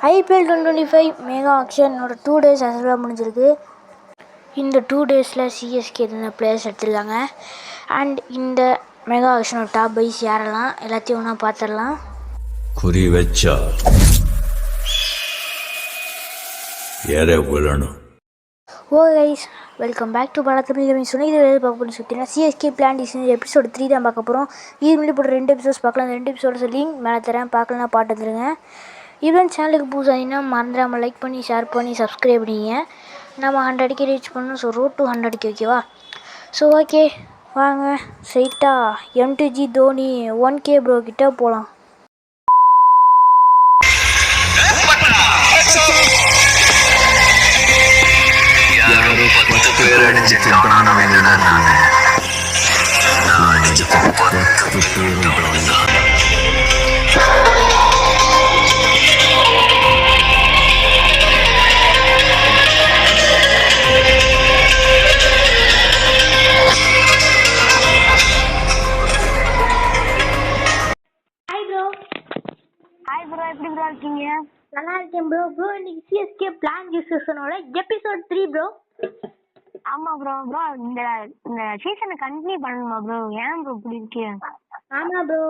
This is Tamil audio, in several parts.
ஐபிஎல் 2025 மெகா ஆக்ஷனோட 2 days அசலாக முடிஞ்சிருக்கு. இந்த 2 daysல சிஎஸ்கே இருந்த பிளேயர்ஸ் எடுத்துருக்காங்க. அண்ட் இந்த மெகா ஆக்ஷனோட டாப் பைஸ் யாரெல்லாம் எல்லாத்தையும் ஒன்றா பார்த்துடலாம். குறி வச்சா ஓ கைஸ், வெல்கம் பேக் டு பல தமிழ் கேமிங். சொன்னது பார்க்க போகிறோம் சுற்றினா சிஎஸ்கே பிளான் டிசைன் எபிசோட் 3 தான் பார்க்க போகிறோம். இது முன்னாடி போட்டு 2 எபிசோட்ஸ் பார்க்கலாம். அந்த 2 எபிசோட்ஸ் லிங்க் மேலே தரேன், பார்க்கலாம் பாட்டு வந்துருங்க. இவன் சேனலுக்கு புதுசாகினா மறந்துடாமல் லைக் பண்ணி ஷேர் பண்ணி சப்ஸ்கிரைப் பண்ணிங்க. நம்ம 100K ரீச் பண்ணணும். ஸோ ரோட் டு 100K, ஓகேவா? ஸோ ஓகே, வாங்க ஸ்ட்ரைட்டாக M2G தோனி 1K ப்ரோ கிட்ட போகலாம். நல்லா இருக்கேன் ப்ரோ. ப்ரோ இன்னைக்கு சிஎஸ்கே பிளான் டிஸ்கஷனோட எபிசோட் 3 ப்ரோ. ஆமா ப்ரோ. இந்த சீசனை கண்டினியூ பண்ணணுமா ப்ரோ? ஏன் ப்ரோ இப்படி இருக்கு? ஆமா ப்ரோ,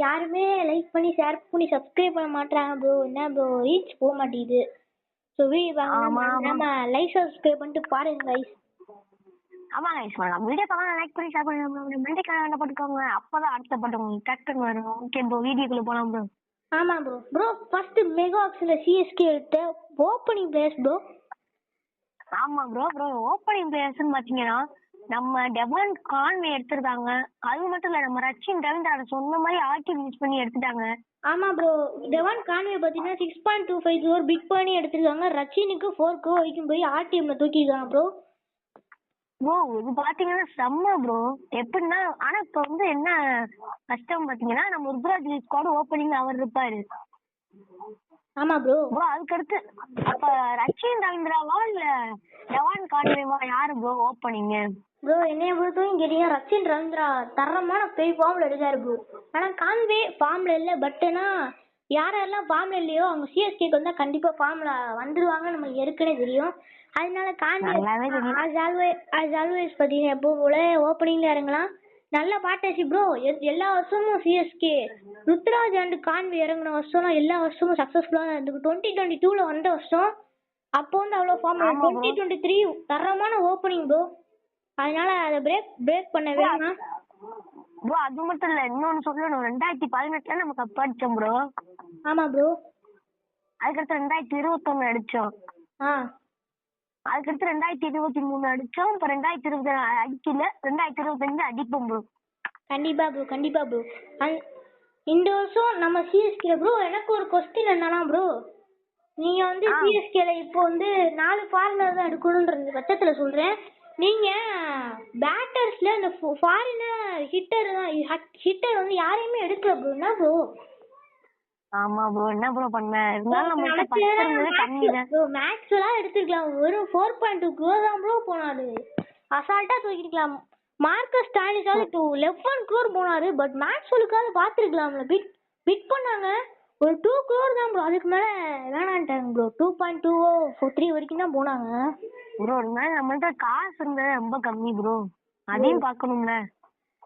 யாருமே லைக் பண்ணி ஷேர் பண்ணி சப்ஸ்கிரைப் பண்ண மாட்டாங்க ப்ரோ. என்ன ப்ரோ, ரீச் போக மாட்டேங்குது. ஸோ நம்ம லைக் சப்ஸ்கிரைப் பண்ணிட்டு பாருங்க கைஸ். ஆமா கைஸ், வீடியோ பார்க்கலாம், லைக் பண்ணி ஷேர் பண்ணுங்க. மெண்டிக்கான போட்டுக்கோங்க, அப்பதான் அடுத்த பட்டம் டக்குன்னு வரும். ஓகே ப்ரோ, வீடியோக்குள்ள போலாம் ப்ரோ. ஆமா ப்ரோ. ப்ரோ ஃபர்ஸ்ட் மெகா ஆக்ஷன்ல சிஎஸ்கே எடுத்த ஓப்பனிங் பிளேயர்ஸ் ப்ரோ. ஆமா ப்ரோ. ஓப்பனிங் பிளேயர்ஸ்னு பாத்தீங்கன்னா நம்ம டெவான் கான்வே எடுத்திருக்காங்க. அது மட்டும் இல்ல, நம்ம ரச்சின் ரவீந்திரா சொன்ன மாதிரி ஆர்டி யூஸ் பண்ணி எடுத்துட்டாங்க. ஆமா ப்ரோ, டெவான் கான்வே பாத்தீங்கன்னா 6.25 crore பிக் பண்ணி எடுத்திருக்காங்க. ரச்சினுக்கு 4 crore வரைக்கும் போய் ஆர்டிஎம்ல தூக்கிருக்காங்க ப்ரோ. ப்ரோ இது பாத்தீங்கன்னா செம்ம ப்ரோ. எப்படின்னா, ஆனா இப்ப என்ன கஷ்டம் பாத்தீங்கன்னா, நம்ம ருத்ராஜ் ஸ்குவாட் ஓப்பனிங் அவர் இருப்பாரு. ஆமா ப்ரோ. அதுக்கடுத்து அப்ப ரச்சின் ரவீந்திராவா இல்ல டெவான் கான்வேவா, யாரு ப்ரோ ஓப்பனிங்? ப்ரோ என்னைய பொறுத்தவரைக்கும் கேட்டீங்க, ரச்சின் ரவீந்திரா தரமான பெய் ஃபார்ம்ல இருக்காரு ப்ரோ. ஆனா கான்வே ஃபார்ம்ல இல்ல. பட் யாரெல்லாம் ஃபார்ம்ல இல்லையோ அவங்க சிஎஸ்கேக்கு வந்தா கண்டிப்பா ஃபார்ம்ல வந்துருவாங்க, நமக்கு ஏற்கனவே தெரியும். அதனால கான்வே as always பாத்தீங்கன்னா எப்போ போல ஓப்பனிங்ல இறங்கலாம். நல்ல பார்ட்னர்ஷிப் ப்ரோ. எல்லா வருஷமும் சிஎஸ்கே ருத்ராஜ் அண்ட் கான்வே இறங்கின வருஷம் எல்லா வருஷமும் சக்சஸ்ஃபுல்லா தான் இருக்கு. 2022ல வந்த வருஷம் அப்போ அவ்வளவு ஃபார்ம். 2023 தரமான ஓப்பனிங் ப்ரோ. அதனால அதை பிரேக் பண்ண வேணாம் ப்ரோ. அது மட்டும் இல்ல, இன்னொன்னு சொல்லணும், 2018ல நம்ம கப் அடிச்சோம் ப்ரோ. ஆமா ப்ரோ. அதுக்கடுத்து 2021 அடிச்சோம். அதுக்கடுத்து 2023 அடிச்சோம். இப்ப 2020 அடிக்கல, 2025 அடிப்போம் ப்ரோ. கண்டிப்பா ப்ரோ. இந்த வருஷம் நம்ம சிஎஸ்கே ப்ரோ, எனக்கு ஒரு கொஸ்டின் என்னன்னா ப்ரோ, நீங்க சிஎஸ்கேல இப்போ 4 ஃபாரினர் தான் எடுக்கணும்ன்ற பட்சத்துல சொல்றேன். நீங்க பேட்டர்ஸ்ல இந்த ஃபாரினர் ஹிட்டர் யாரையுமே எடுக்கல ப்ரோ. என்ன ப்ரோ? ஆமா ப்ரோ, என்ன ப்ரோ பண்ண? இருந்தாலும் நம்ம ப்ரோ மேக்ஸ்வெல்லாம் எடுத்துக்கலாம். வெறும் 4.2 crore தான் ப்ரோ போனாரு. அசால்ட்டா தூக்கிக்கலாம். மார்க்கஸ் ஸ்டானிஸாவது 11 crore போனாரு. பட் மேக்ஸ்வெலுக்காவது பாத்துருக்கலாம்ல. பிட் பண்ணாங்க ஒரு 2 crore தான் ப்ரோ. அதுக்கு மேல வேணான்ட்டாங்க ப்ரோ. 2.23 வரைக்கும் தான் போனாங்க ப்ரோ. இருந்தாலும் நம்மள்ட்ட காசு இருந்தது ரொம்ப கம்மி ப்ரோ, அதையும் பாக்கணும்ல.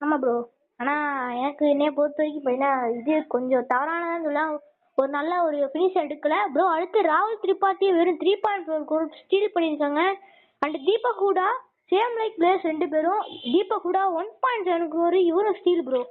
ஆமா ப்ரோ. ஆனா எனக்கு என்னைய பொறுத்த வரைக்கும் இப்போ இது கொஞ்சம் தவறானதான் சொல்லலாம். ஒரு நல்ல ஒரு ஃபினிஷ் எடுக்கல ப்ரோ. அடுத்து ராகுல் திரிபாத்தி வெறும் 3.4 crore ஸ்டீல் பண்ணியிருக்காங்க. And Deepak Hooda same like players 2 பேரும். தீபக் ஹூடா 1.7 crore இவரும் ஸ்டீல் ப்ரோ.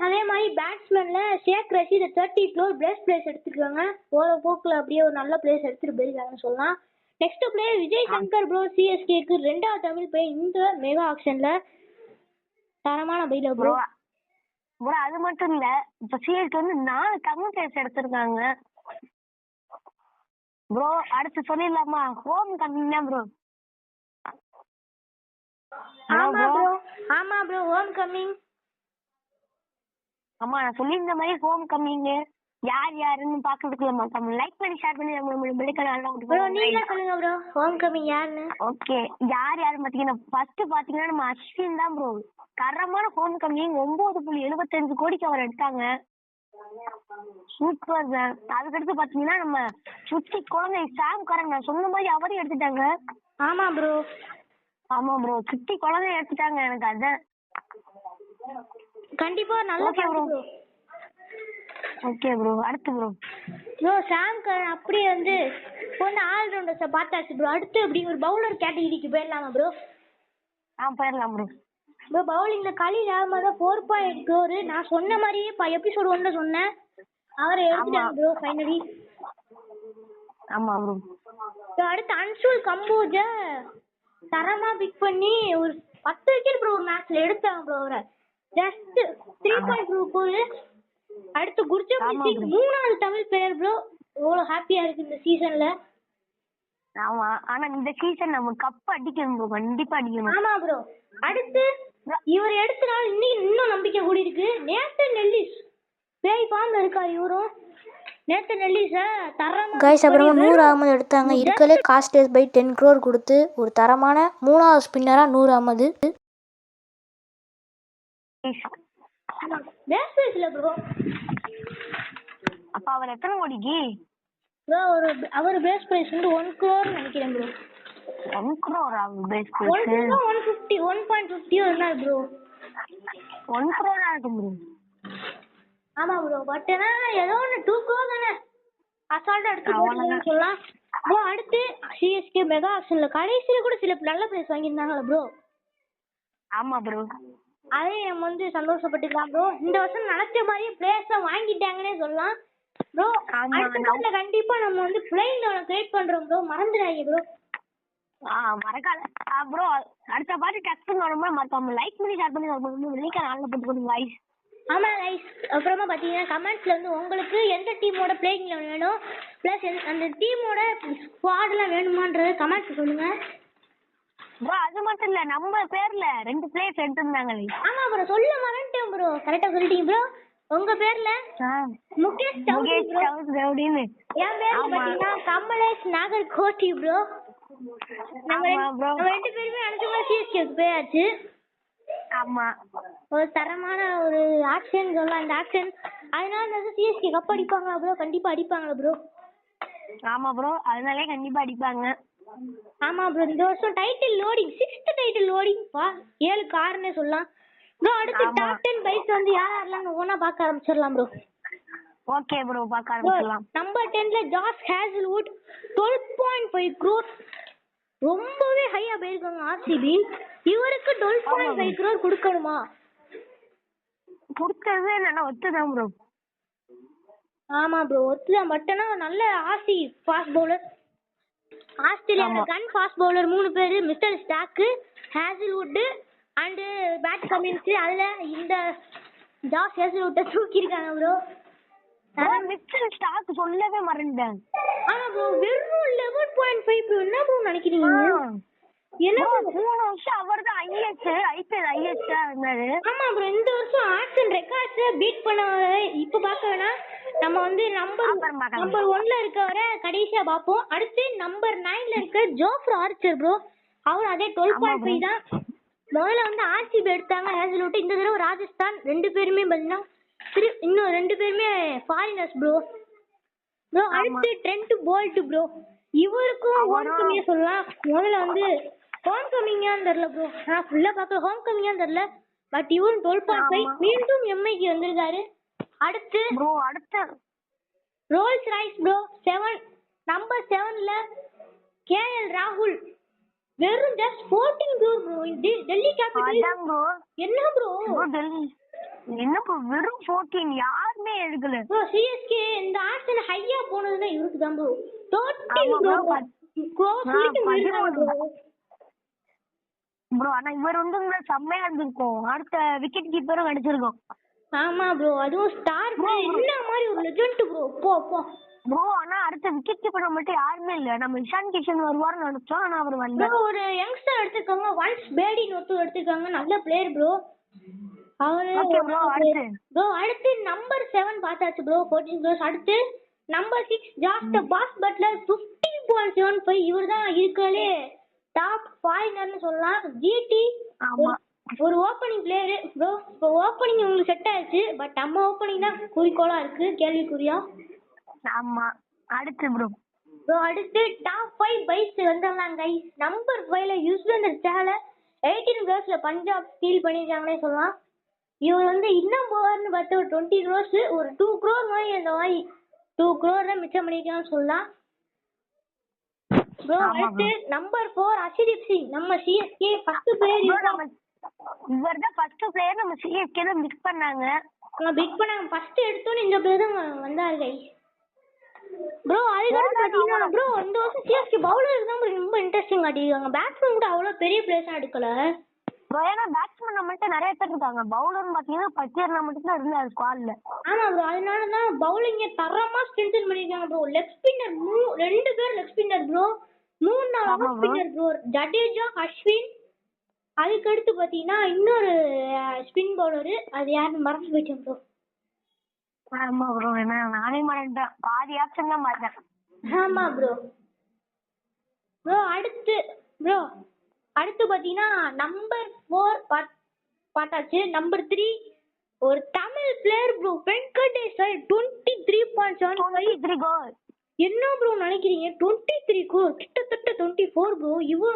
அதே மாதிரி பேட்ஸ்மேன்ல ஷேக் ரஷீத் 30 crore பிளேஸ் எடுத்துருக்காங்க. போற போக்குல அப்படியே ஒரு நல்ல பிளேஸ் எடுத்துட்டு போயிருக்காங்கன்னு சொல்லலாம். Next player Vijay Shankar bro, சிஎஸ்கேக்கு 2வது தமிழ் பிளேயர் இந்த மெகா ஆக்ஷன்ல தரமான பைல ப்ரோ. அது மட்டும் இல்ல, இப்ப சிஎஸ்கே 4 தமிழ் பிளேயர்ஸ் எடுத்திருக்காங்க ப்ரோ. அடுத்து சொல்லிடலாமா? ஹோம் கமிங் தான் ப்ரோ. ஆமா ப்ரோ, ஹோம் கமிங். ஆமா, நான் சொல்லியிருந்த மாதிரி ஹோம் கமிங். யாருன்னு பாக்குறதுக்குள்ள நம்ம லைக் பண்ணி ஷேர் பண்ணி நம்ம மெடிக்கல் ப்ரோ நீங்க சொல்லுங்க ப்ரோ, ஹோம் கமிங் யாருன்னு. ஓகே, யாரு பாத்தீங்கன்னா ஃபர்ஸ்ட் பாத்தீங்கன்னா நம்ம அஸ்வின் தான் ப்ரோ. தரமான ஹோம் கமிங். 9.75 கோடிக்கு அவர் எடுத்தாங்க. Super sir. அதுக்கடுத்து பாத்தீங்கன்னா நம்ம சுத்தி குழந்தை சாம் கரன் நான் சொன்ன மாதிரி அவரையும் எடுத்துட்டாங்க. ஆமா ப்ரோ. ஆமா ப்ரோ, சுத்தி குழந்தைய எடுத்துட்டாங்க. எனக்கு அதான் கண்டிப்பா நல்ல Okay bro. Bro. Okay bro. அடுத்து ப்ரோ ப்ரோ சாம் கரன் அப்படியே வந்து இப்போ வந்து ஆல்ரவுண்டர்ஸை பார்த்தாச்சு ப்ரோ. அடுத்து அப்படி ஒரு பவுலர் கேட்டகிரிக்கு போயிடலாமா ப்ரோ? போயிடலாம் ப்ரோ. ப்ரோ பவுலிங்ல கலீல் அஹ்மத் 4.8 crore. நான் சொன்ன மாதிரியே எபிசோட் 1ல சொன்னேன், அவரை எடுத்துட்டாங்க ப்ரோ ஃபைனலி. ஆமா ப்ரோ. அடுத்து அன்சுல் கம்போஜ தரமா பிக் பண்ணி ஒரு 10 விக்கெட் ப்ரோ ஒரு மேட்ச்ல எடுத்தாங்க ப்ரோ. அவரை ஜஸ்ட் 3.2 crore. அடுத்து குர்ஜப்ரீத் சிங் 3வது தமிழ் பிளேயர் ப்ரோ. எவ்வளவு ஹாப்பியா இருக்கு இந்த சீசன்ல. ஆமா, ஆனா இந்த சீசன் நம்ம கப் அடிக்கணும் ப்ரோ, கண்டிப்பா அடிக்கணும். ஆமா ப்ரோ. அடுத்து இவர் எடுத்தனால இன்னும் நம்பிக்கை கூடி இருக்கு. நேத்தன் எல்லிஸ் பேய் ஃபார்ம்ல இருக்காரு இவரும். நேத்தன் எல்லிஸ தரமா கைஸ் அப்புறமா நூர் அகமது எடுத்தாங்க. இருக்கலே காஸ்ட்லெஸ் பை 10 crore கொடுத்து ஒரு தரமான 3வது ஸ்பின்னரா நூர் அகமது. பேஸ்ல ப்ரோ. அப்ப அவர் எத்தனை கோடிக்கு ப்ரோ? அவர் பேஸ் பிரைஸ் வந்து 1 crore நினைக்கிறேன் ப்ரோ. 1 crore ஆகும் பேஸ் 1.50 இருந்தாரு ப்ரோ. 1 crore ஆகும் ப்ரோ. ஆமா ப்ரோ. பட் ஏன்னா ஏதோ ஒன்று 2 crore தானே அசால்ட்டா எடுத்து போட்டுருக்காங்கன்னு சொல்லலாம் ப்ரோ. அடுத்து சிஎஸ்கே மெகா ஆக்ஷன்ல கடைசியில கூட சில நல்ல பிரைஸ் வாங்கியிருந்தாங்களா ப்ரோ? ஆமா ப்ரோ. அதே நம்ம வந்து சந்தோஷப்பட்டுக்கலாம் ப்ரோ. இந்த வருஷம் நினைச்ச மாதிரியே பிளேயர்ஸ் வாங்கிட்டாங்கன்னே சொல்லலாம் ப்ரோ. அடுத்த கண்டிப்பா நம்ம வந்து பிளேயிங் லெவலை கிரியேட் பண்றோம் ப்ரோ, மறந்துடாதீங்க ப்ரோ. மறக்காத ப்ரோ. அடுத்த பாட்டு டக்குன்னு வரும்போது மறக்காம லைக் பண்ணி ஷேர் பண்ணி வெள்ளிக்கான ஆள்ல போட்டு கொடுங்க கைஸ். ஆமா கைஸ். அப்புறமா பாத்தீங்கன்னா கமெண்ட்ஸ்ல வந்து உங்களுக்கு எந்த டீமோட பிளேயிங் லெவல் வேணும், பிளஸ் அந்த டீமோட ஸ்குவாட்லாம் வேணுமான்றது கமெண்ட்ஸ் சொல்லுங்க ப்ரோ. அது மட்டும் இல்ல, நம்ம பேர்ல 2 பிளேயர்ஸ் எடுத்திருந்தாங்களே. ஆமா ப்ரோ, சொல்ல மறந்துட்டேன் ப்ரோ. கரெக்டா சொல்லிட்டீங்க ப்ரோ. உங்க பேர்ல முகேஷ் சௌத்ரின்னு, என் பேர்ல பாத்தீங்கன்னா கமலேஷ் நாகர்கோட்டி ப்ரோ. நம்ம 2 பேருமே அஞ்சு மாதிரி சிஎஸ்கேக்கு போயாச்சு. ஆமா, ஒரு தரமான ஒரு ஆக்ஷன் சொல்லலாம் இந்த ஆக்ஷன். அதனால சிஎஸ்கே கப் அடிப்பாங்களா ப்ரோ? கண்டிப்பா அடிப்பாங்களா ப்ரோ? ஆமா ப்ரோ, அதனாலே கண்டிப்பா அடிப்பாங்க. ஆமா ப்ரோ. இந்த வருஷம் title loading 6th title loading பா, 7க்கு 6னே சொல்லலாம் ப்ரோ. அடுத்து டாப் 10 பைஸ் வந்து யாரெல்லாம் ஒண்ணா பார்க்க ஆரம்பிச்சிடலாம் ப்ரோ. ஓகே ப்ரோ, பார்க்க ஆரம்பிக்கலாம். நம்பர் 10ல ஜாஸ் ஹேசல்வுட் 12.5 crore. ரொம்பவே ஹையா போயிருக்காங்க ஆர்சிபி. இவருக்கு 12.5 crore கொடுக்கணுமா? கொடுத்தது நல்லா ஒத்துதான் ப்ரோ. ஆமா ப்ரோ, ஒத்துதான். பட் ஆனா நல்ல ஆர்சி ஃபாஸ்ட் பவுலர், ஆஸ்திரேலியால கன் ஃபாஸ்ட் பவுலர் 3 பேரு, mister Starc, Hazlewood and Pat Cummins. அதுல இந்த ஜாஸ் ஹேசல்வுட்டை தூக்கி இருக்காங்க ப்ரோ. மிஸ்டர் ஸ்டாக் சொல்லவே மறந்துட்டேன். ஆமா ப்ரோ, வெறும் 11.5 ப்ரோ. என்ன ப்ரோ நினைக்கிறீங்க? என்ன 3 வருஷம் அவர் தான் ஐபிஎல் ஹையஸ்டா இருந்தாரு. ஆமா ப்ரோ, இந்த வருஷம் ஆக்ஷன் ரெக்கார்ட்ஸ் பீட் பண்ண. இப்ப பார்க்க வேணா, நம்ம வந்து நம்பர் 1ல இருக்கவரை கடைசியா பார்ப்போம். அடுத்து நம்பர் 9ல இருக்க ஜோஃப்ரா ஆர்ச்சர் ப்ரோ. அவர் அதே 12.5 தான். முதல்ல வந்து ஆர்சிபி எடுத்தாங்க ஹேசல்வுட். இந்த தடவை ராஜஸ்தான். 2 பேருமே பாத்தீங்கன்னா இன்னும் 2 பேருமே ஃபாரினர்ஸ் ப்ரோ. அடுத்து ட்ரெண்ட் போல்ட் ப்ரோ. இவருக்கும் ஹோம் கமிங்கா சொல்லலாம். முதல்ல வந்து ஹோம் கமிங்கான்னு தெரியல ப்ரோ, நான் ஃபுல்லா பார்க்க ஹோம் கமிங்கான்னு தெரியல. பட் இவரும் 12.5 மீண்டும் எம்ஐக்கு வந்திருக்காரு. அடுத்து ரோல்ஸ் ராய்ஸ் ப்ரோ 7, நம்பர் 7ல கேஎல் ராகுல். வெறும் just 14 crore bro. Delhi capital என்ன ப்ரோ? என்ன ப்ரோ வெறும் 14? யாருமே எடுக்கல ப்ரோ. சிஎஸ்கே இந்த ஆக்ஷன் ஹையா போனதுன்னா இவருக்கு தான் ப்ரோ. 13 ப்ரோ. ப்ரோ ஆனா இவர் வந்து செம்மையா இருந்திருக்கும். அடுத்த விக்கெட் கீப்பரும் கிடைச்சிருக்கும். ஆமா ப்ரோ, அதுவும் ஸ்டார் என்ன மாதிரி ஒரு லெஜெண்ட் ப்ரோ. போ ப்ரோ. ஆனா அடுத்த விக்கெட் கீப்பர் மட்டும் யாருமே இல்ல. நம்ம இஷான் கிஷன் வருவார்னு நினைச்சோம், ஆனா அவர் வரல. ஒரு யங்ஸ்டர் எடுத்துருக்காங்க, ஒன்ஸ் பேடின்னு ஒருத்தர் எடுத்துருக்காங்க, நல்ல பிளேயர் ப்ரோ. அவரு ப்ரோ. அடுத்து நம்பர் 7 பார்த்தாச்சு ப்ரோ, 14 crores. அடுத்து நம்பர் 6 ஜாஸ்ட் பாஸ் பட்லர் 15.75. இவர் தான் இருக்கலே டாப் ஃபாரினர்னு சொல்லலாம். ஜிடி ஒரு ஓப்பனிங் பிளேயரு ப்ரோ. இப்போ ஓப்பனிங் உங்களுக்கு செட் ஆயிடுச்சு, பட் நம்ம ஓப்பனிங் தான் குறிக்கோளா இருக்கு, கேள்விக்குறியா. ஆமா. அடுத்து ப்ரோ. ப்ரோ அடுத்து டாப் 5 பைக்ஸ் வந்துடலாம் கைஸ். நம்பர் 5ல யுஸ்வேந்தர் சேஹலை 18 crores பஞ்சாப் ஸ்டீல் பண்ணியிருக்காங்கன்னே சொல்லலாம். இவர் வந்து இன்னும் போவார்னு பார்த்து ஒரு 20 crores, ஒரு 2 crore மாதிரி அந்த மாதிரி 2 crore தான் மிச்சம் பண்ணியிருக்கான்னு சொல்லலாம் ப்ரோ. அடுத்து நம்பர் 4 அர்ஷதீப் சிங், நம்ம சிஎஸ்கே ஃபர்ஸ்ட் பிளேயர். இவர் தான் ஃபர்ஸ்ட் பிளேயர் நம்ம சிஎஸ்கே தான் மிஸ் பண்ணாங்க. பிக் பண்ணாங்க ஃபர்ஸ்ட் எடுத்தோன்னு இந்த பிளேயர் தான் வந்தாரு கைஸ். ப்ரோ அதுக்கடுத்து பாத்தீங்கன்னா ப்ரோ இந்த வருஷம் சிஎஸ்கே பவுலர் தான் ரொம்ப இன்ட்ரெஸ்டிங் காட்டியிருக்காங்க. பேட்ஸ்மேன் கூட அவ்வளோ பெரிய பிளேயர்ஸாக எடுக்கல ப்ரோ. ஏன்னா பேட்ஸ்மேன் நம்மள்ட்ட நிறைய பேர் இருக்காங்க. பவுலர்னு பாத்தீங்கன்னா 10 பேர் மட்டும் தான் இருந்தாரு ஸ்குவாட்ல. ஆமா ப்ரோ, அதனால தான் பவுலிங்க தரமா ஸ்ட்ரென்தன் பண்ணிருக்காங்க ப்ரோ. லெஃப்ட் ஸ்பின்னர் 2 பேர் left spinner bro, 3 off spinner bro, Jadeja, Ashwin. அதுக்கடுத்து பாத்தீங்கன்னா இன்னொரு ஸ்பின் பவுலரு, அது யாருன்னு மறந்து போயிட்டேன் ப்ரோ. ஆமா ப்ரோ, என்ன நானே மறந்துட்டேன், பாதி ஆப்ஷன் தான் பார்த்தேன். ஆமா ப்ரோ. ப்ரோ அடுத்து பாத்தீங்கன்னா நம்பர் 4 பார்த்தாச்சு. நம்பர் 3 ஒரு தமிழ் பிளேயர் ப்ரோ, வெங்கடேஷ் 23.75 கோல். என்ன ப்ரோ நினைக்கிறீங்க? 23 கோல், கிட்டத்தட்ட 24 ப்ரோ. இவ்வளோ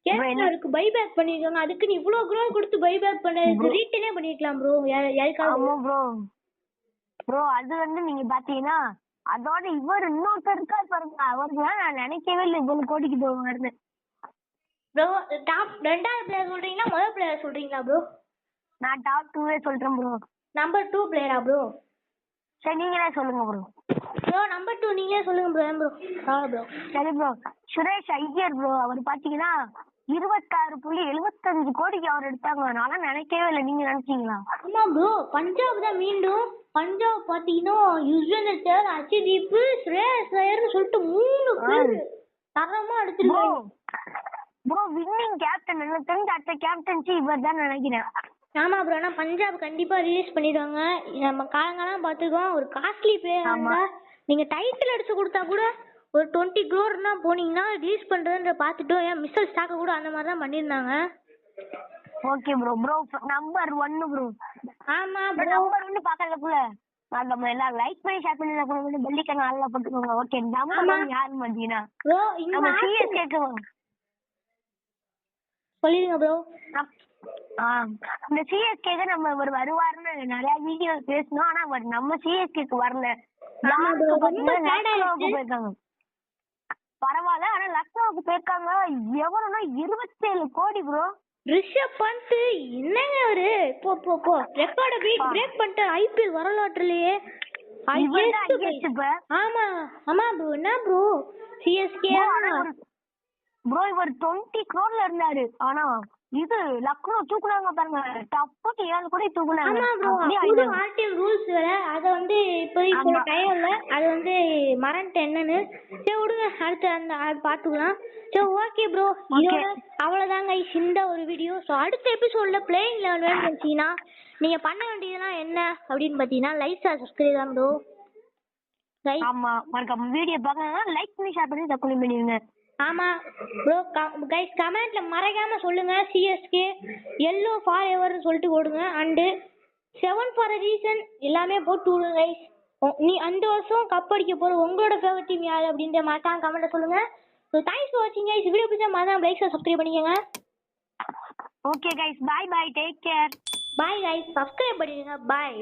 கேரக்டருக்கு பைபேக் பண்ணிருக்காங்க. அதுக்கு நீ இவ்வளோ கோல் கொடுத்து பைபேக் பண்ண ரீட்டனே பண்ணிருக்கலாம் ப்ரோ. யாருக்காவது ப்ரோ ப்ரோ அது வந்து நீங்க பாத்தீங்கன்னா அதோட இவர் இன்னொருத்தர் இருக்காரு பாருங்க, அவருக்கு நான் நினைக்கவே இல்லை இவ்வளவு கோடிக்கு போவாருன்னு. ப்ரோ டாப் 2வது பிளேயர் சொல்றீங்களா முதல் பிளேயர் சொல்றீங்களா ப்ரோ? நான் டாப் 2 சொல்றேன் ப்ரோ. நம்பர் 2 பிளேயரா ப்ரோ? சரி நீங்களே சொல்லுங்க ப்ரோ. ப்ரோ நம்பர் 2 நீங்களே சொல்லுங்க ப்ரோ. ப்ரோ ப்ரோ சரி ப்ரோ. சுரேஷ் ஐயர் ப்ரோ, அவர் பாத்தீங்கன்னா 26.75 கோடிக்கு அவர் எடுத்தாங்க. நான் நினைக்கவே இல்லை, நீங்க நினைச்சீங்களா? ஆமா ப்ரோ, பஞ்சாப் தான் மீண்டும். பஞ்சாப் பாத்தீங்கன்னா யுஸ்வேந்தர் சேஹல், அர்ஷதீப், ஸ்ரேயஸ் ஐயர்னு சொல்லிட்டு 3 பேர் தரமா எடுத்துருக்காங்க ப்ரோ. வின்னிங் கேப்டன் எனக்கு தெரிஞ்ச அடுத்த கேப்டன்சி இவர் தான் நினைக்கிறேன். ஆமா ப்ரோ, ஆனா பஞ்சாப் கண்டிப்பா ரிலீஸ் பண்ணிடுவாங்க. நம்ம காலங்கெல்லாம் பாத்துக்கோம், ஒரு காஸ்ட்லி பிளேயர் இருந்தா நீங்க டைட்டில் எடுத்து கொடுத்தா கூட ஒரு 20 crore போனீங்கன்னா ரிலீஸ் பண்றதுன்ற பாத்துட்டு ஏன் மிஸ்டர் ஸ்டாக்க கூட அந்த மாதிரி தான் பண்ணிருந்தாங்க. Okay bro. Bro number 1 bro. ஆமா ப்ரோ, நம்பர் 1 பாக்கறதுக்குள்ள நம்ம எல்லாம் லைக் பண்ணி ஷேர் பண்ணி நம்ம பெல் ஐகான் ஆல்ல போட்டுக்கோங்க. ஓகே, நம்பர் 1 யாரு மாட்டீங்கன்னா ப்ரோ இங்க நம்ம சிஎஸ்கேக்கு சொல்லிடுங்க ப்ரோ. இந்த சிஎஸ்கேக்கு நம்ம இவர் வருவாருன்னு நிறைய வீடியோ பேசணும், ஆனா அவர் நம்ம சிஎஸ்கேக்கு வரல. போயிருக்காங்க பரவாயில்ல, ஆனா லக்னோவுக்கு போயிருக்காங்க. எவ்வளவுனா 27 கோடி ப்ரோ. ரிஷப் பண்ட் என்னங்க அவரு போ ரெக்கார்ட பிரேக் பண்ணிட்டு ஐபிஎல் வரலாற்றுலயே ஆமா ஆமா ப்ரோ. என்ன ப்ரோ சிஎஸ்கே ப்ரோ இவர் 20 crore இருந்தாரு, ஆனா இது லக்னோ தூக்குனாங்க பாருங்க, டப்புக்கு 7 கோடி தூக்குனாங்க. ஆமா ப்ரோ, புது ஆர்டிஎல் ரூல்ஸ் வேற, அத வந்து இப்போதைக்கு சொல்ல டைம் இல்ல, அது வந்து மறந்துட்டேன் என்னன்னு. சரி விடுங்க, அடுத்து அது பாத்துக்கலாம். சரி ஓகே ப்ரோ, இதோட அவ்வளவுதாங்க இந்த ஒரு வீடியோ. ஸோ அடுத்த எபிசோட்ல பிளேயிங் லெவல் வேணும்னு நினைச்சீங்கன்னா நீங்க பண்ண வேண்டியதெல்லாம் என்ன அப்படின்னு பாத்தீங்கன்னா லைக் சப்ஸ்கிரைப் தான் ப்ரோ. ஆமா மறக்காம வீடியோ பார்க்கணும்னா லைக் பண்ணி ஷேர் பண்ணி சப்ஸ்கிரைப் பண்ணிடுங்க. ஆமா ப்ரோ, கைஸ் கமெண்ட்ல மறக்காம சொல்லுங்க சிஎஸ்கே yellow forever சொல்லிட்டு போடுங்க. அண்டு 7 for a reason எல்லாமே போட்டு விடுங்க கைஸ். நீ அந்த வருஷம் கப் அடிக்க போற உங்களோட ஃபேவரட் டீம் யாரு அப்படின்ற மறக்காம கமெண்ட்ல சொல்லுங்க. ஸோ தேங்க்ஸ் ஃபார் வாட்சிங் கைஸ். வீடியோ பிடிச்சா மறக்காம லைக் சப்ஸ்கிரைப் பண்ணிக்கோங்க. Okay guys, bye bye, take care. Bye guys, subscribe பண்ணிடுங்க. பாய்.